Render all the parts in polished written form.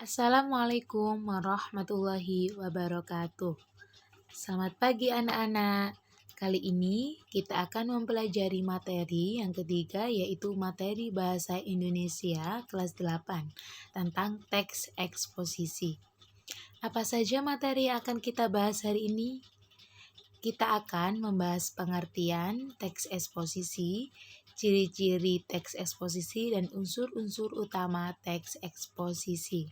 Assalamualaikum warahmatullahi wabarakatuh. Selamat pagi anak-anak. Kali ini kita akan mempelajari materi yang ketiga, yaitu materi Bahasa Indonesia kelas 8 tentang teks eksposisi. Apa saja materi yang akan kita bahas hari ini? Kita akan membahas pengertian teks eksposisi, ciri-ciri teks eksposisi, dan unsur-unsur utama teks eksposisi.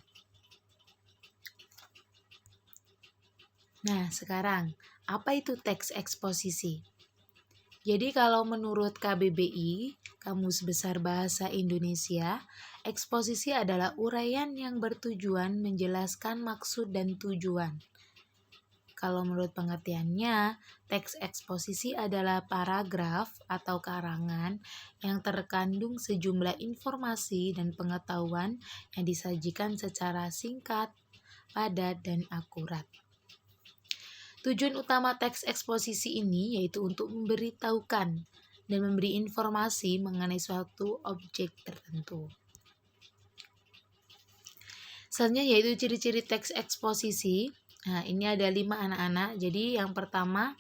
Nah, sekarang, apa itu teks eksposisi? Jadi kalau menurut KBBI, Kamus Besar Bahasa Indonesia, eksposisi adalah uraian yang bertujuan menjelaskan maksud dan tujuan. Kalau menurut pengertiannya, teks eksposisi adalah paragraf atau karangan yang terkandung sejumlah informasi dan pengetahuan yang disajikan secara singkat, padat, dan akurat. Tujuan utama teks eksposisi ini yaitu untuk memberitahukan dan memberi informasi mengenai suatu objek tertentu. Selanjutnya yaitu ciri-ciri teks eksposisi. Nah, ini ada 5 anak-anak. Jadi yang pertama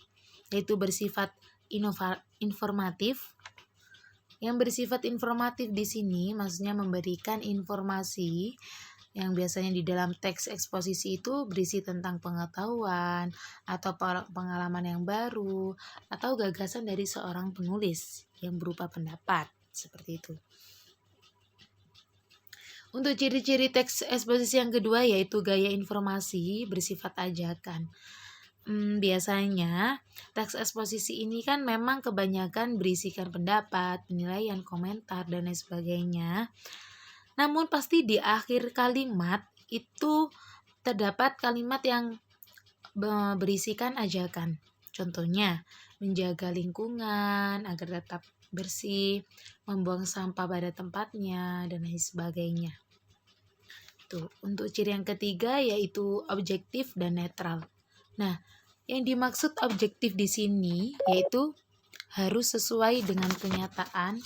yaitu bersifat informatif. Yang bersifat informatif di sini maksudnya memberikan informasi yang biasanya di dalam teks eksposisi itu berisi tentang pengetahuan atau pengalaman yang baru atau gagasan dari seorang penulis yang berupa pendapat, seperti itu. Untuk ciri-ciri teks eksposisi yang kedua yaitu gaya informasi bersifat ajakan. Biasanya teks eksposisi ini kan memang kebanyakan berisikan pendapat, penilaian, komentar, dan lain sebagainya. Namun pasti di akhir kalimat itu terdapat kalimat yang berisikan ajakan. Contohnya, menjaga lingkungan agar tetap bersih, membuang sampah pada tempatnya, dan lain sebagainya. Tuh, untuk ciri yang ketiga yaitu objektif dan netral. Nah, yang dimaksud objektif di sini yaitu harus sesuai dengan kenyataan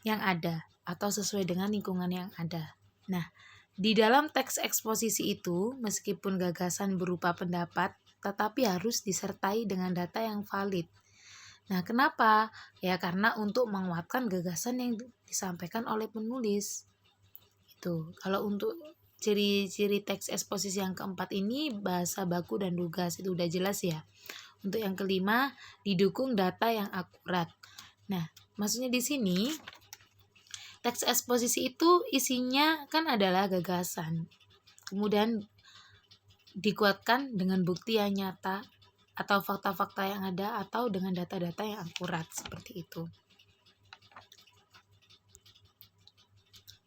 yang ada atau sesuai dengan lingkungan yang ada. Nah, di dalam teks eksposisi itu, meskipun gagasan berupa pendapat, tetapi harus disertai dengan data yang valid. Nah, kenapa? Ya, karena untuk menguatkan gagasan yang disampaikan oleh penulis. Itu. Kalau untuk ciri-ciri teks eksposisi yang keempat ini, bahasa baku dan lugas, itu udah jelas ya. Untuk yang kelima, didukung data yang akurat. Nah, maksudnya di sini teks eksposisi itu isinya kan adalah gagasan. Kemudian dikuatkan dengan bukti yang nyata atau fakta-fakta yang ada atau dengan data-data yang akurat, seperti itu.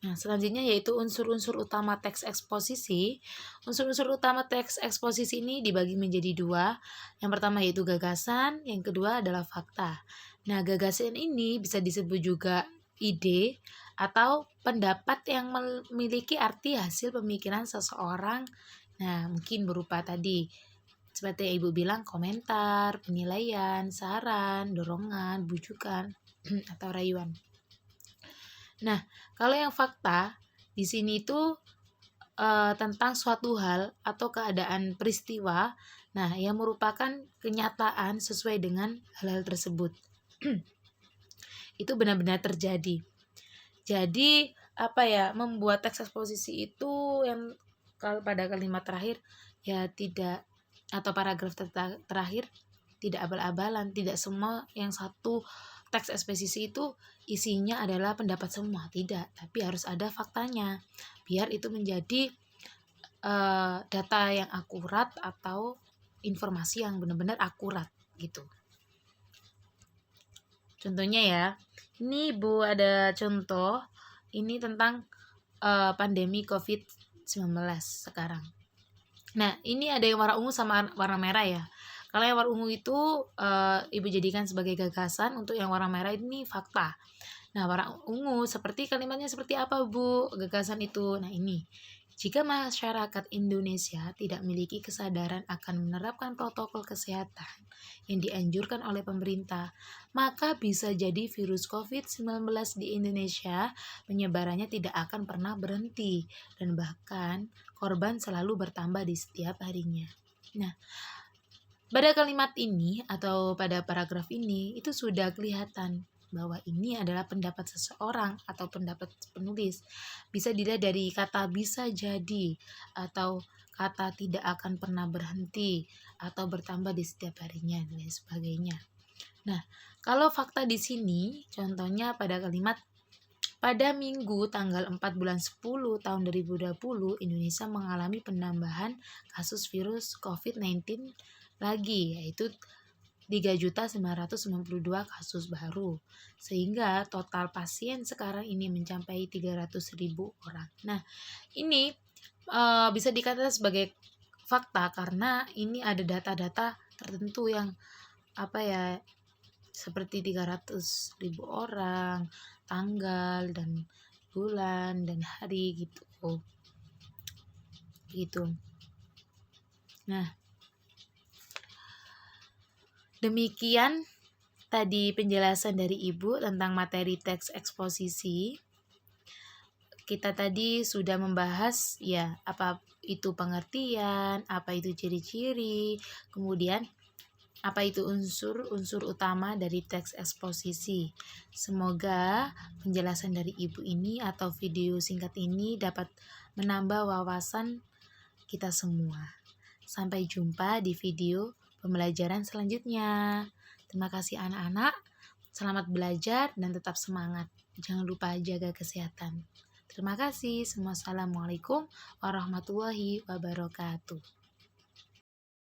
Nah, selanjutnya yaitu unsur-unsur utama teks eksposisi. Unsur-unsur utama teks eksposisi ini dibagi menjadi 2. Yang pertama yaitu gagasan, yang kedua adalah fakta. Nah, gagasan ini bisa disebut juga ide atau pendapat yang memiliki arti hasil pemikiran seseorang. Nah, mungkin berupa tadi seperti yang Ibu bilang, komentar, penilaian, saran, dorongan, bujukan, atau rayuan. Nah, kalau yang fakta di sini itu tentang suatu hal atau keadaan peristiwa, nah yang merupakan kenyataan sesuai dengan hal-hal tersebut. Itu benar-benar terjadi. Jadi membuat teks eksposisi itu yang kalau pada kalimat terakhir ya tidak, atau paragraf terakhir tidak abal-abalan, tidak semua yang satu teks eksposisi itu isinya adalah pendapat semua, tidak, tapi harus ada faktanya biar itu menjadi data yang akurat atau informasi yang benar-benar akurat gitu. Contohnya ya, ini Bu ada contoh ini tentang pandemi COVID-19 sekarang. Nah, ini ada yang warna ungu sama warna merah ya. Kalau yang warna ungu itu Ibu jadikan sebagai gagasan, untuk yang warna merah ini fakta. Nah, warna ungu seperti kalimatnya seperti apa Bu? Gagasan itu. Nah, ini Jika masyarakat Indonesia tidak memiliki kesadaran akan menerapkan protokol kesehatan yang dianjurkan oleh pemerintah, maka bisa jadi virus COVID-19 di Indonesia penyebarannya tidak akan pernah berhenti dan bahkan korban selalu bertambah di setiap harinya. Nah, pada kalimat ini atau pada paragraf ini itu sudah kelihatan bahwa ini adalah pendapat seseorang atau pendapat penulis. Bisa dilihat dari kata bisa jadi atau kata tidak akan pernah berhenti atau bertambah di setiap harinya dan lain sebagainya. Nah, kalau fakta di sini contohnya pada kalimat pada Minggu tanggal 4 bulan 10 tahun 2020 Indonesia mengalami penambahan kasus virus COVID-19 lagi, yaitu 3.992 kasus baru, sehingga total pasien sekarang ini mencapai 300.000 orang. Nah, ini bisa dikatakan sebagai fakta karena ini ada data-data tertentu yang seperti 300.000 orang, tanggal dan bulan dan hari gitu. Nah, demikian tadi penjelasan dari Ibu tentang materi teks eksposisi. Kita tadi sudah membahas ya apa itu pengertian, apa itu ciri-ciri, kemudian apa itu unsur-unsur utama dari teks eksposisi. Semoga penjelasan dari Ibu ini atau video singkat ini dapat menambah wawasan kita semua. Sampai jumpa di video pembelajaran selanjutnya. Terima kasih anak-anak. Selamat belajar dan tetap semangat. Jangan lupa jaga kesehatan. Terima kasih. Assalamualaikum warahmatullahi wabarakatuh.